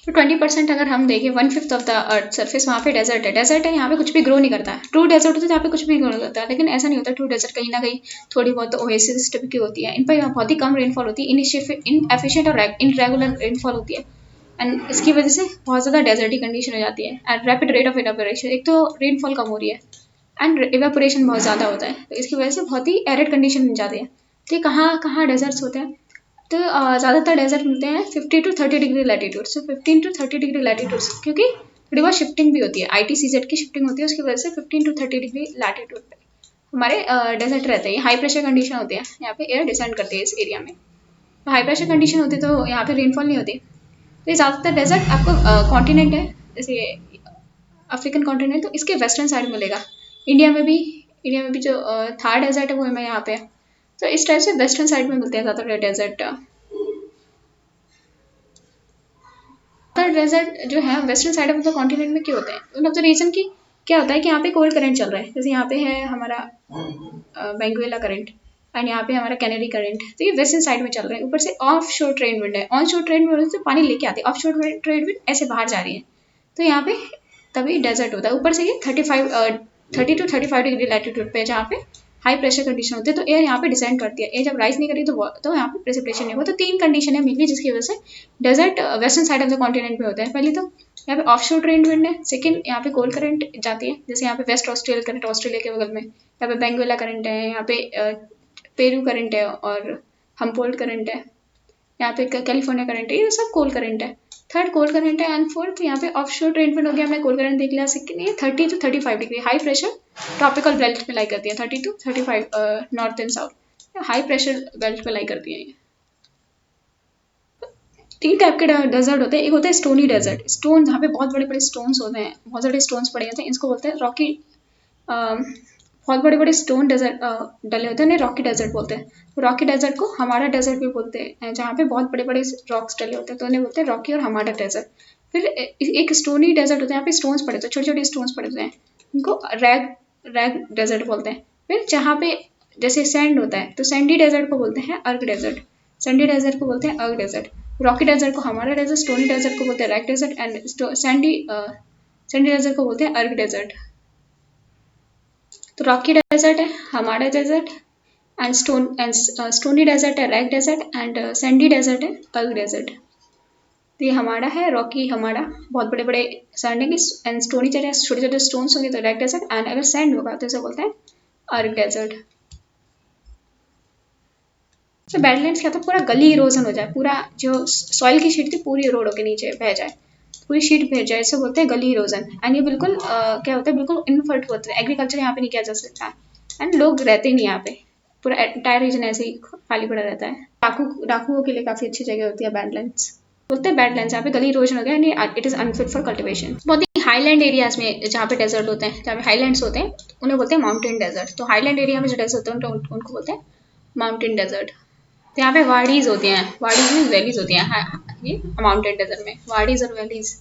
तो 20% अगर हम देखें, 1/5 ऑफ द अर्थ सरफेस वहाँ पे डेजर्ट है। डेजर्ट है, यहाँ पे कुछ भी ग्रो नहीं करता है। ट्रू डेजर्ट होता है जहाँ पे कुछ भी ग्रो नहीं करता है, लेकिन ऐसा नहीं होता। ट्रू डेजर्ट कहीं ना कहीं थोड़ी बहुत ओएसिस टाइप की होती है, इन पर बहुत ही कम रेनफॉल होती है, इनएफिशिएंट और इनरेगुलर रेनफॉल होती है। एंड इसकी वजह से बहुत ज़्यादा डेजर्टी कंडीशन हो जाती है। And rapid rate of evaporation, एक तो रेनफॉल कम हो रही है एंड इवेपोरेशन बहुत ज़्यादा होता है, तो इसकी वजह से बहुत ही एरिड कंडीशन बन जाती है। तो ये कहाँ कहाँ डेजर्ट्स होते हैं? तो ज़्यादातर डेजर्ट मिलते हैं 50 to 30 डिग्री लैटीट्यूड से, 15 to 30 डिग्री लैटीट्यूड, क्योंकि थोड़ी बहुत शिफ्टिंग भी होती है, ITCZ की शिफ्टिंग होती है, उसकी वजह से 15 to 30 डिग्री लैटीट्यूड पे हमारे डेजर्ट रहते हैं। हाई प्रेशर कंडीशन होती है, यहाँ पे एयर डिसेंड करती है इस एरिया में। तो हाई प्रेशर कंडीशन होती है तो यहाँ पे रेनफॉल नहीं होती। तो ये ज़्यादातर डेजर्ट आपको कॉन्टिनेंट है, जैसे अफ्रीकन कॉन्टिनेंट, तो इसके वेस्टर्न साइड मिलेगा। इंडिया में भी जो थार डेजर्ट है वो हमें यहाँ पे है। तो इस टाइप से वेस्टर्न साइड में मिलते हैं ज़्यादातर डेजर्ट। डेजर्ट जो है western side of the continent में क्यों होते हैं? वन ऑफ द रीजन की क्या होता है कि यहाँ पे कोल्ड करंट चल रहा है। जैसे यहाँ पे है हमारा बेंगुएला करंट एंड यहाँ पे हमारा कैनेरी करंट, तो ये वेस्टर्न साइड में चल रहा है। ऊपर से ऑफ शोर ट्रेड विंड है, ऑन शोर ट्रेड विंड से पानी लेके आते हैं, ऑफ शोर ट्रेड विंड ऐसे बाहर जा रही है, तो यहाँ पे तभी डेजर्ट होता है। ऊपर से ये 30 to 35 डिग्री लैटीट्यूड पे जहाँ पे हाई प्रेशर कंडीशन होती है, तो एयर यहाँ पे डिसेंड करती है। एयर जब राइज नहीं करी तो यहाँ पे प्रेसिपिटेशन नहीं हुआ। तो 3 कंडीशन है मेनली जिसकी वजह से desert western side of the continent में होता है। पहली तो यहाँ पे ऑफशोर ट्रेड विंड है, सेकंड यहाँ पे कोल्ड करंट जाती है, जैसे यहाँ पे वेस्ट ऑस्ट्रेलिया करंट ऑस्ट्रेलिया के बगल में, यहाँ पे बेंगुएला करंट है, यहाँ पे पेरू करंट है और हम्पोल्ट करंट है, यहाँ पे कैलिफोर्निया करंट है, ये सब कोल्ड करंट है। थर्ड कोल्ड करंट है एंड फोर्थ यहाँ पे ऑफशोर ट्रेड विंड हो गया, हमने कोल्ड करंट देख लिया। सेकंड ये 30 to 35 degree high pressure tropical belt में लाई करती है, 30 to 35 north and south high pressure belt में लाई करती है ये। 3 टाइप के डेजर्ट होते हैं। एक होता है स्टोनी डेजर्ट, स्टोन जहाँ पे बहुत बड़े बड़े स्टोन्स होते हैं, बहुत सारे स्टोन्स पड़े होते हैं, इसको बोलते हैं रॉकी। बहुत बड़े बड़े स्टोन डेजर्ट डले होते हैं, रॉकी डेजर्ट बोलते हैं। रॉकी डेजर्ट को हमारा डेजर्ट भी बोलते हैं, जहाँ पे बहुत बड़े बड़े रॉक्स डले होते हैं, तो उन्हें बोलते हैं रॉकी और हमारा डेजर्ट। फिर एक स्टोनी डेजर्ट होता है, यहाँ पे स्टोन्स पड़े होते हैं, छोटे छोटे स्टोन्स पड़े होते हैं, उनको रैग डेजर्ट बोलते हैं। फिर जहाँ पे जैसे सैंड होता है तो सैंडी डेजर्ट को बोलते हैं अर्ग डेजर्ट, सैंडी डेजर्ट को बोलते हैं अर्ग डेजर्ट। रॉकी डेजर्ट को हमारा डेजर्ट, स्टोनी डेजर्ट को बोलते हैं reg desert and sandy desert को बोलते हैं अर्ग डेजर्ट। तो रॉकी डेजर्ट है हमारा डेजर्ट एंड स्टोनी डेजर्ट है reg desert and sandy desert है अर्ग डेजर्ट। तो ये हमारा है रॉकी, हमारा बहुत बड़े बड़े सैंड है एंड स्टोनी जगह छोटे छोटे स्टोन्स होंगे तो रैग डेजर्ट, एंड अगर सैंड होगा तो इसे बोलते हैं अर्ग डेजर्ट। तो बैडलैंड्स क्या था, पूरा गली इरोजन हो जाए, पूरा जो सॉइल की शीट थी पूरी रोडों के नीचे बह जाए, पूरी शीट भेज जाए, इसे बोलते हैं गली इरोजन। एंड ये बिल्कुल क्या होता है, बिल्कुल इनफर्ट होता है, एग्रीकल्चर यहाँ पे नहीं किया जा सकता एंड लोग रहते ही नहीं यहाँ पे, पूरा एंटायर रीजन ऐसे ही खाली पड़ा रहता है। डाकुओं के लिए काफ़ी अच्छी जगह होती है बैडलैंड्स, बोलते हैं बैडलैंड्स। यहाँ पे गली इरोजन हो गया and it is unfit for cultivation. बहुत ही हाईलैंड एरियाज में जहाँ पे डेजर्ट होते हैं, जहाँ पे हाईलैंड्स होते हैं, उन्हें बोलते हैं माउंटेन डेजर्ट। तो हाईलैंड एरिया में जो डेजर्ट होते हैं उनको बोलते हैं माउंटेन डेजर्ट। तो यहाँ पे वाडीज होती हैं, वाडीज में वैलीज होती हैं, ये माउंटेन डेजर्ट में वाडीज और वैलीज।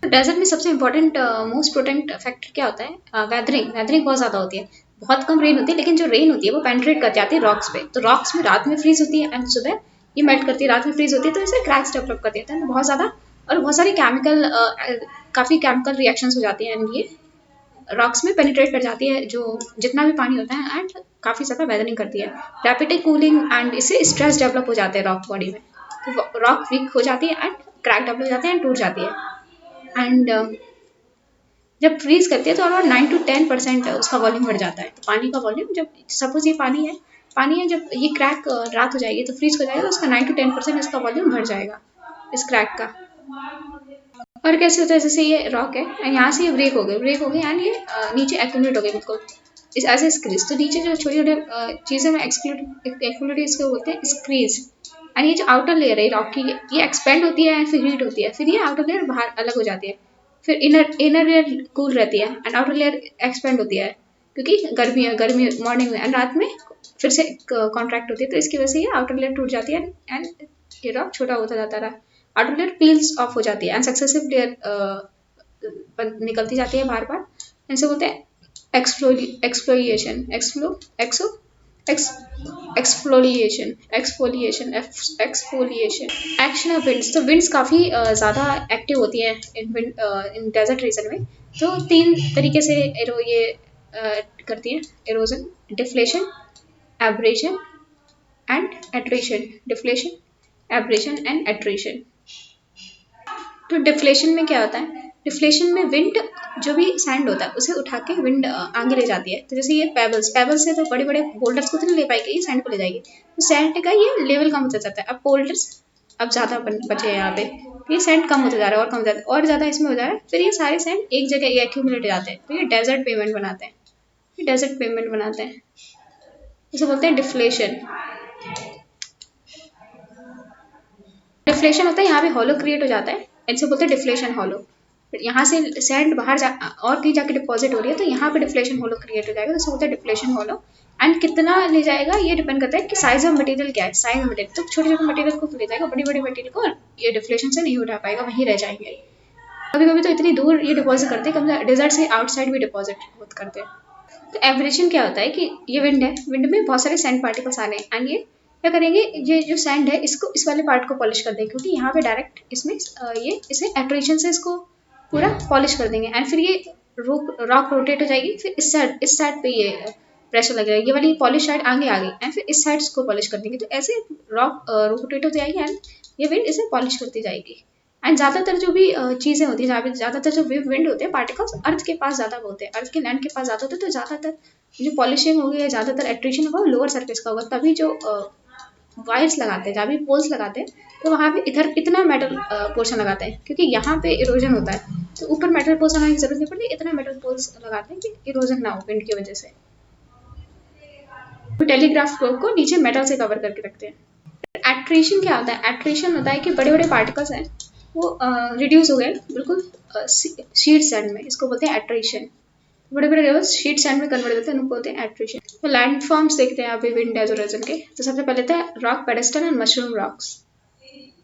डेजर्ट में सबसे इम्पोर्टेंट मोस्ट प्रोटेक्ट फैक्टर क्या होता है? वेदरिंग। वेदरिंग बहुत ज़्यादा होती है, बहुत कम रेन होती है, लेकिन जो रेन होती है वो पेनिट्रेट कर जाती है रॉक्स पे, तो रॉक्स में रात में फ्रीज होती है एंड सुबह ये मेल्ट करती है, रात में फ्रीज होती है, तो इसे क्रैक्स डेवलप कर देता है बहुत ज़्यादा, और बहुत सारी काफ़ी केमिकल रिएक्शंस हो जाती हैं एंड ये रॉक्स में पेनिट्रेट कर जाती है, जो जितना भी पानी होता है, एंड काफ़ी ज़्यादा वेदरिंग करती है, रैपिड कूलिंग, एंड इससे स्ट्रेस डेवलप हो जाते हैं रॉक बॉडी में, तो रॉक वीक हो जाती है एंड क्रैक डेवलप हो जाते हैं एंड टूट जाती है। एंड जब फ्रीज करती है तो अराउंड 9 to 10% उसका वॉल्यूम बढ़ जाता है। तो पानी का वॉल्यूम, जब सपोज ये पानी है, जब ये क्रैक रात हो जाएगी तो फ्रीज हो जाएगा, तो उसका 9 to 10% इसका वॉल्यूम बढ़ जाएगा इस क्रैक का। और कैसे होता है, जैसे ये रॉक है, यहाँ से ये ब्रेक हो गई एंड ये नीचे एक्यूमुलेट हो गई बिल्कुल इस ऐसे स्क्रीज, तो नीचे जो छोटी छोटी चीज़ें में एक्यूमुलेट इसको बोलते हैं स्क्रीज। एंड ये जो आउटर लेयर है रॉक की, ये एक्सपेंड होती है एंड फिर हीट होती है, फिर ये आउटर लेयर बाहर अलग हो जाती है, फिर इनर लेयर कूल रहती है एंड आउटर लेयर एक्सपेंड होती है, क्योंकि गर्मी मॉर्निंग में एंड रात में फिर से कॉन्ट्रैक्ट होती है, तो इसकी वजह से ये आउटर लेयर टूट जाती है एंड ये रॉक छोटा होता जाता रहा, आउटर लेयर पील्स ऑफ हो जाती है एंड सक्सेसिव लेयर निकलती जाती है बार बार, इसे बोलते हैं x exfoliation exfoliation exfoliation. Action of winds, तो विंड्स काफ़ी ज़्यादा एक्टिव होती है इन डेजर्ट रीजन में। तो तीन तरीके से ये करती है erosion: deflation, abrasion and attrition. Deflation, abrasion and attrition. तो डिफ्लेशन में क्या होता है? डिफ्लेशन में विंड, जो भी सैंड होता है उसे उठा के विंड आगे ले जाती है। तो जैसे ये पेबल्स, पेबल्स से तो बड़े बड़े बोल्डर्स को तो नहीं ले पाएगी, ये सैंड को ले जाएगी। तो सैंड का ये लेवल कम होता जाता है। अब बोल्डर्स अब ज़्यादा बचे हैं यहाँ पे, तो ये सैंड कम होता जा रहा है और कम हो जाता है और ज़्यादा इसमें हो जा रहा है। फिर ये सारे सैंड एक जगह एक्यूमुलेट हो जाते हैं, तो ये डेजर्ट पेमेंट बनाते हैं। ये डेजर्ट पेमेंट बनाते हैं, इसे बोलते हैं डिफ्लेशन। डिफ्लेशन होता है यहाँ पे हॉलो क्रिएट हो जाता है, इसे बोलते हैं डिफ्लेशन हॉलो। यहाँ से सैंड बाहर और कहीं जाके डिपॉजिट हो रही है, तो यहाँ पे डिफ्लेशन हॉलो क्रिएट हो जाएगा, तो इसे बोलते हैं डिफ्लेशन हॉलो। एंड कितना ले जाएगा ये डिपेंड करता है कि साइज ऑफ मटेरियल क्या है। साइज ऑफ मटेरियल तो छोटे छोटे मटेरियल को ले जाएगा, बड़ी बड़ी मटेरियल को ये डिफ्लेशन से नहीं उठा पाएगा, वहीं रह जाएंगे। कभी कभी तो इतनी दूर ये डिपॉजिट करते हैं, कभी डेजर्ट से आउटसाइड भी डिपॉजिट करते हैं। तो एब्रेशन क्या होता है कि ये विंड है, विंड में बहुत सारे सैंड पार्टिकल्स आ रहे हैं एंड ये क्या करेंगे, ये जो सैंड है इसको इस वाले पार्ट को पॉलिश कर देंगे, क्योंकि यहाँ पे डायरेक्ट इसमें ये इसे एट्रेशन से इसको पूरा पॉलिश कर देंगे। एंड फिर ये रॉक रोटेट हो जाएगी, फिर इस साइड पे ये प्रेशर लग जाएगा, ये वाली पॉलिश साइड आगे आ गई एंड फिर इस साइड को पॉलिश कर देंगे। तो ऐसे रॉक रोटेट हो जाएगी एंड ये विंड इसे पॉलिश करती जाएगी। एंड ज़्यादातर जो भी चीज़ें होती है, जहाँ पे ज़्यादातर जो विंड होते हैं पार्टिकल्स अर्थ के पास ज़्यादा होते हैं, अर्थ के लैंड के पास ज़्यादा होते हैं। तो ज़्यादातर जो पॉलिशिंग होगी या ज़्यादातर एट्रीशन होगा वो लोअर सरफेस का होगा। तभी जो वायर्स लगाते हैं, जहाँ भी पोल्स लगाते हैं, तो वहाँ पे इधर इतना मेटल पोर्शन लगाते हैं, क्योंकि यहाँ पे इरोजन होता है। तो ऊपर मेटल पोल्स लगाने की जरूरत नहीं पड़ती, इतना मेटल पोल्स लगाते हैं कि इरोजन ना हो विंड की वजह से। टेलीग्राफ को नीचे मेटल से कवर करके रखते हैं। एट्रीशन क्या होता है? एट्रीशन होता है कि बड़े बड़े पार्टिकल्स हैं वो रिड्यूस हो गए बिल्कुल शीट सैंड में, इसको बोलते हैं एट्रीशन। बड़े बड़े लेवल्स शीट सैंड में कन्वर्ट होते हैं, उनको बोलते हैं एट्रीशन। तो लैंड फॉर्म्स देखते हैं अभी विंड डेजोरेशन के। तो सबसे पहले था rock pedestal and mushroom rocks.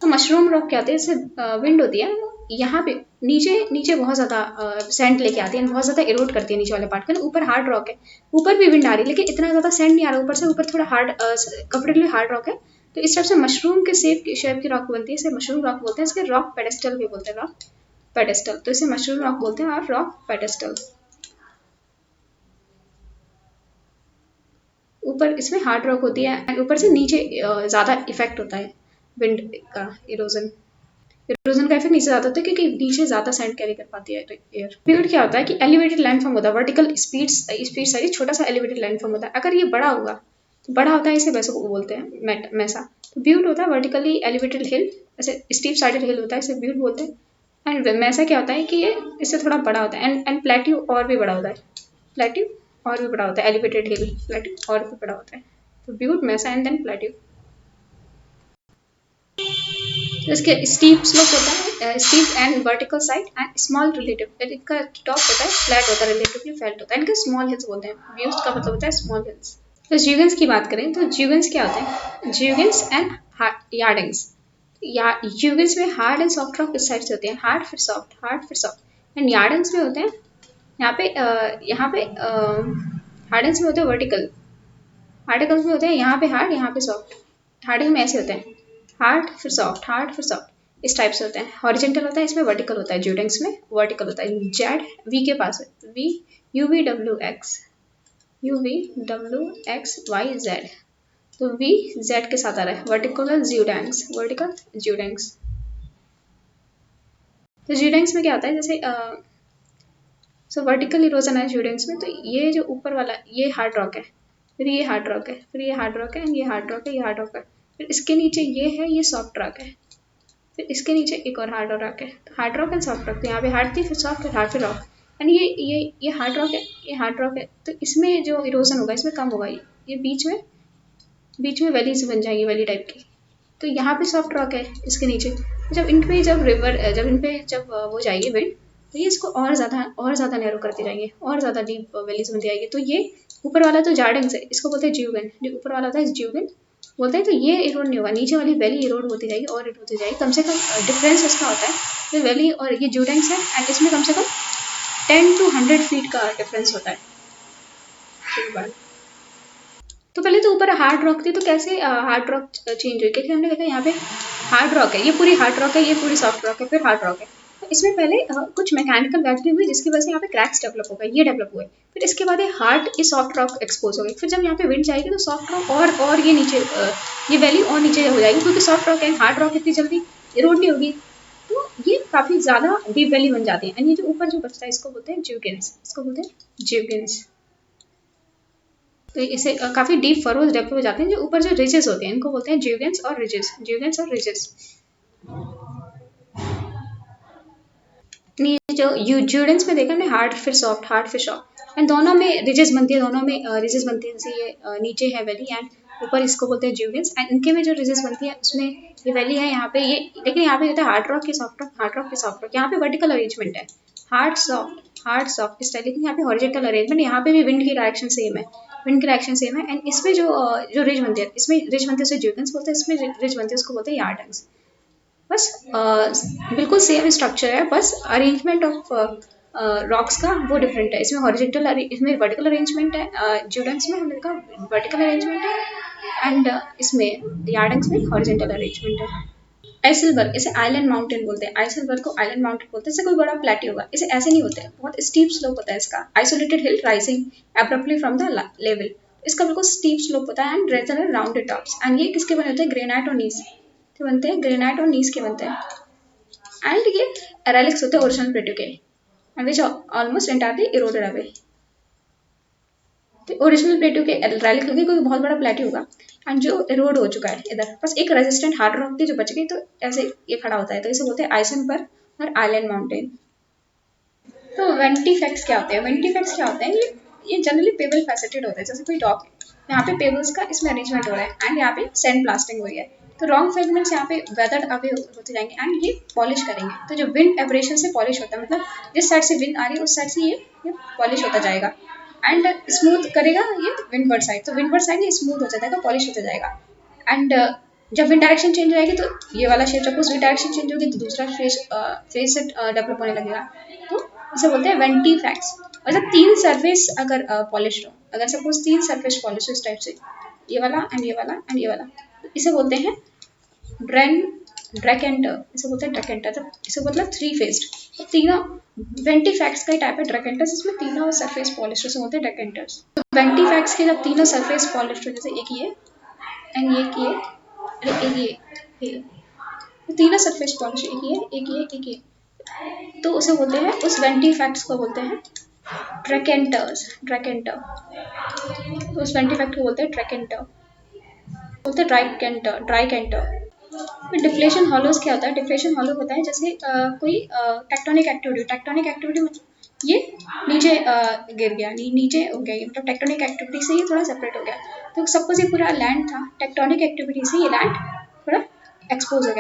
तो मशरूम रॉक क्या होते हैं? जैसे विंड होती है यहाँ पे नीचे नीचे बहुत ज़्यादा सैंड लेके आती है, बहुत ज़्यादा इरोड करती है नीचे वाले पार्ट का। ऊपर हार्ड रॉक है, ऊपर भी विंड आ रही है लेकिन इतना ज़्यादा सैंड नहीं आ रहा ऊपर से, ऊपर थोड़ा हार्ड कंफर्टेबली हार्ड रॉक है। तो इस टाइप से मशरूम के शेप की रॉक बनती है, इसे मशरूम रॉक बोलते हैं। इसके रॉक पेडेस्टल भी बोलते हैं, रॉक पेडेस्टल। तो इसे मशरूम रॉक बोलते हैं और रॉक पेडेस्टल। ऊपर इसमें हार्ड रॉक होती है एंड ऊपर से नीचे ज़्यादा इफेक्ट होता है विंड का, इरोजन का इफेक्ट नीचे ज़्यादा होता है क्योंकि नीचे ज़्यादा सैंड कैरी कर पाती है एयर। फ्लूइड क्या होता है कि एलिवेटेड लैंडफॉर्म होता है, वर्टिकल स्पीड साइज छोटा सा एलिवेटेड लैंडफॉर्म होता है। अगर ये बड़ा होगा तो बड़ा होता है, इसे वैसे को बोलते हैं मैसा। तो ब्यूट होता है वर्टिकली एलिवेटेड हिल, ऐसे स्टीप साइडेड हिल होता है, इसे ब्यूट बोलते हैं। एंड मैसा क्या होता है कि ये इससे थोड़ा बड़ा होता है एंड प्लेट्यू और भी बड़ा होता है, प्लेट्यू और भी बड़ा होता है, एलिवेटेड हिल प्लेट्यू और भी बड़ा होता है। तो ब्यूट, मैसा एंड देन प्लेट्यू। इसके स्टीप स्लोप होता है, steep and vertical side and small relative. इनका टॉप होता है फ्लैट होता है, रिलेटिवली फ्लैट होता है। इनका स्मॉल हिल्स बोलते हैं, व्यूज का मतलब होता है स्मॉल हिल्स। तो ज्यूगन्स की बात करें तो ज्यूगन्स क्या होते हैं? ज्यूगन्स एंड यार्डिंग्स। ज्यूगन्स में हार्ड एंड सॉफ्ट रॉक इस साइड से होते हैं, हार्ड फिर सॉफ्ट, हार्ड फिर सॉफ्ट। एंड यार्डिंग्स में होते हैं यहाँ पे हार्डिंग्स में होते हैं वर्टिकल, हार्डिकल्स में होते हैं यहाँ पे हार्ड यहाँ पे सॉफ्ट। हार्डिंग में ऐसे होते हैं हार्ड फिर सॉफ्ट, हार्ड फिर सॉफ्ट, इस टाइप से होता है। हॉरिजेंटल होता है, इसमें वर्टिकल होता है। ज्यूडेंग्स में वर्टिकल होता है। जेड वी के पास है, V U V W X Y Z. तो वी जेड के साथ आ रहा है, वर्टिकल ज्यूडेंग्स, वर्टिकल ज्यूडेंग्स। तो ज्यूडेंग्स में क्या होता है, जैसे सो वर्टिकल इरोजन है ज्यूडेंग्स में। तो ये जो ऊपर वाला ये हार्ड रॉक है, फिर ये हार्ड रॉक है, फिर ये हार्ड रॉक है, ये हार्ड रॉक है, ये हार्ड रॉक है। फिर इसके नीचे ये है, ये सॉफ्ट रॉक है। फिर इसके नीचे एक और हार्ड रॉक है। तो hard rock and soft rock, तो यहाँ पे हार्ड थी फिर सॉफ्ट फिर हार्ड फिर रॉक। एंड ये हार्ड रॉक है, ये हार्ड रॉक है। तो इसमें जो इरोजन होगा इसमें कम होगा, ये बीच में वैलीज बन जाएंगी, वैली टाइप की। तो यहाँ पे सॉफ्ट रॉक है इसके नीचे। जब इन पे जब वो जाएगी विंड, तो ये इसको और ज़्यादा नैरो करती जाएंगे, और ज़्यादा डीप वैलीज बनती जाएगी। तो ये ऊपर वाला तो जार्डिंग्स है, इसको बोलते हैं ज्यूगन। जो ऊपर वाला होता है ज्यूगन बोलते हैं। तो ये इरोड नहीं होगा, नीचे वाली वैली इरोड होती जाएगी और इरोड होती जाएगी। कम से कम डिफरेंस इसका होता है, ये वैली और ये ज्यूडेंग्स है एंड इसमें कम से कम 10 to 100 फीट का डिफरेंस होता है। तो पहले तो ऊपर हार्ड रॉक थी, तो कैसे हार्ड रॉक चेंज हुई, क्योंकि हमने देखा यहाँ पे हार्ड रॉक है, ये पूरी हार्ड रॉक है, ये पूरी सॉफ्ट रॉक है, फिर हार्ड रॉक है। तो इसमें पहले कुछ मैकेनिकल वेटरिंग हुई जिसकी वजह से यहाँ पे क्रैक्स डेवलप हो गए, ये डेवलप हुए। फिर इसके बाद ये सॉफ्ट रॉक एक्सपोज हो गई। फिर जब यहाँ पे विंड जाएगी तो सॉफ्ट रॉक और ये नीचे ये वैली और नीचे हो जाएगी, क्योंकि सॉफ्ट रॉक है, हार्ड रॉक इतनी जल्दी इरोड नहीं होगी। तो ये काफी ज्यादा डीप वैली बन जाती है। एंड ये जो ऊपर जो बचता है इसको बोलते हैं ज्यूगेंस, इसको बोलते हैं ज्यूगेंस। तो इसे काफी डीप फरोज डेप्थ हो जाते हैं। जो ऊपर जो रिजेस होते हैं इनको बोलते हैं ज्यूगेंस और रिजेस, ज्यूगेंस और रिजेस। ये जो ज्यूडेंस में देखा हमने हार्ड फिर सॉफ्ट, हार्ड फिर सॉफ्ट, एंड दोनों में रिजेस बनती है, दोनों में रिजेस बनती है। जैसे ये नीचे है वैली एंड ऊपर इसको बोलते हैं ज्यूडेंस। एंड इनके में जो रिजेस बनती है उसमें ये वैली है यहाँ पे, ये लेकिन यहाँ पे होता है हार्ड रॉक के सॉफ्ट रॉक, हार्ड रॉक के सॉफ्ट रॉक। यहाँ पे वर्टिकल अरेंजमेंट है, हार्ड सॉफ्ट इस टाइप, लेकिन यहाँ पे हॉरिजॉन्टल अरेंजमेंट। यहाँ पे भी विंड की डायरेक्शन सेम है, विंड की डायरेक्शन सेम है। एंड इसमें जो रिज बनती है, इसमें रिज बनती है उसे ज्यूडेंस बोलते हैं, इसमें रिज बनती है उसको बोलते हैं यार्डंस। बस बिल्कुल सेम स्ट्रक्चर है, बस अरेंजमेंट ऑफ रॉक्स का वो डिफरेंट है। इसमें हॉरिजॉन्टल, इसमें वर्टिकल अरेंजमेंट है, ज्यूडेंस में हमने देखा वर्टिकल अरेंजमेंट है, एंड इसमें यार्डंस में हॉरिजॉन्टल अरेंजमेंट है। आइसलबर्ग, इसे आइलैंड माउंटेन बोलते हैं, आइसलबर्ग को आइलैंड माउंटेन बोलते हैं। इससे कोई बड़ा प्लेट्यू होगा, इसे ऐसे नहीं होते हैं, बहुत स्टीप स्लोप होता है इसका। Isolated hill rising abruptly from the level, इसका बिल्कुल स्टीप स्लोप होता है and razor rounded tops. And ये किसके बने होते हैं, ग्रेनाइट और नीस के बनते हैं, ग्रेनाइट और नीस के बनते हैं। एंड ये एरेलिक्स होते हैं ओरिजिनल प्लेट्यू के, and which almost entirely eroded away. तो ओरिजिनल प्लेट्यू के एरेलिक क्योंकि कोई बहुत बड़ा प्लेट्यू होगा एंड जो इरोड हो चुका है इधर, बस एक रेजिस्टेंट हार्ड रॉक थी जो बच गई, तो ऐसे ये खड़ा होता है। तो इसे बोलते हैं आइसनबर्ग और आइलैंड माउंटेन। तो वेंटी फैक्ट्स क्या होते हैं, वेंटी फैक्ट्स क्या होते हैं, ये जनरली पेबल फैसेटेड होते हैं। जैसे कोई डॉक है, यहाँ पे पेबल्स का इसमें अरेंजमेंट हो रहा है एंड यहाँ पे सैंड ब्लास्टिंग हुई है, तो रॉन्ग फ्रेगमेंट्स यहाँ पे वेदर्ड अवे होते जाएंगे एंड ये पॉलिश करेंगे। तो जो विंड एब्रेशन से पॉलिश होता है, मतलब जिस साइड से विंड आ रही है उस साइड से ये पॉलिश होता जाएगा एंड स्मूथ करेगा ये विंडवर्ड साइड, तो विंडवर्ड साइड ये स्मूथ हो जाएगा, पॉलिश होता जाएगा। एंड जब विंड डायरेक्शन चेंज हो जाएगी तो ये वाला shape, suppose wind direction change होगी तो दूसरा फेस से डेवलप होने लगेगा। तो इसे बोलते हैं वेंटी फैक्ट्स। मतलब तीन सरफेस अगर पॉलिश हो, अगर सपोज तीन सरफेस पॉलिश हो इस टाइप से, ये वाला एंड ये वाला एंड ये वाला, तो इसे बोलते हैं ड्रैकेंटर, इसे बोलते हैं ड्रैकेंटर। तो इसे मतलब थ्री फेस्ड, तो तीनों वेंटी फैक्ट्स का टाइप है ड्रैकेंटर्स, इसमें तीनों सरफेस पॉलिश से होते हैं ड्रैकेंटर्स। तो वेंटी फैक्ट्स के जब तीनों सरफेस पॉलिश हो, जैसे एक ये एंड ये किए, एक ये, तो तीनों सरफेस पॉलिश, एक ये, तो उसे बोलते हैं, उस वेंटी फैक्ट्स को बोलते हैं ड्रैकेंटर। तो उस वेंटी फैक्ट को बोलते हैं ड्रैकेंटर, बोलते हैं ड्राइकेंटर। डिफ्लेशन हॉलोज क्या होता है, डिफ्लेशन हॉलो होता है जैसे कोई टेक्टोनिक एक्टिविटी मतलब ये नीचे गिर गया, नीचे हो गया, ये मतलब टेक्टोनिक एक्टिविटी से ये थोड़ा सेपरेट हो गया। तो सपोज ये पूरा लैंड था, टेक्टोनिक एक्टिविटी से ये लैंड थोड़ा एक्सपोज हो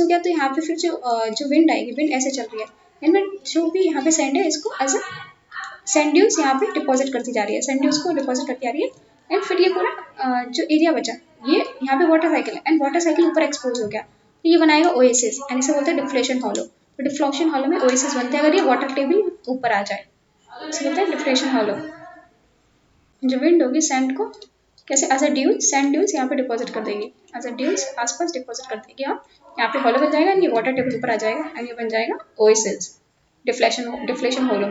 गया, तो यहाँ पे फिर जो विंड आएगी, विंड ऐसे चल रही है, इनमें जो भी यहाँ पे सैंड है इसको एज अ सैंड ड्यून्स यहाँ पे डिपॉजिट करती जा रही है, सैंड ड्यून्स को डिपॉजिट करती जा रही है। एंड फिर ये पूरा जो एरिया बचा, ये यहाँ पे वाटर साइकिल है एंड वाटर साइकिल ऊपर एक्सपोज हो गया, तो ये बनाएगा ओएसिस एंड इसे बोलते हैं डिफ्लेशन हॉलो। तो डिफ्लेशन हॉलो में ओएसिस बनते हैं अगर ये वाटर टेबल ऊपर आ जाए, इसे बोलते हैं डिफ्लेशन हॉलो। जो विंड होगी सैंड को कैसे as a dune, sand dunes यहाँ पे डिपॉजिट कर देगी, एज अ ड्यून्स आसपास डिपॉजिट कर देगी, आप यहाँ पे हॉलो बन जाएगा, ये वाटर टेबल ऊपर आ जाएगा एंड ये बन जाएगा ओएसिस डिफ्लेशन हॉलो में।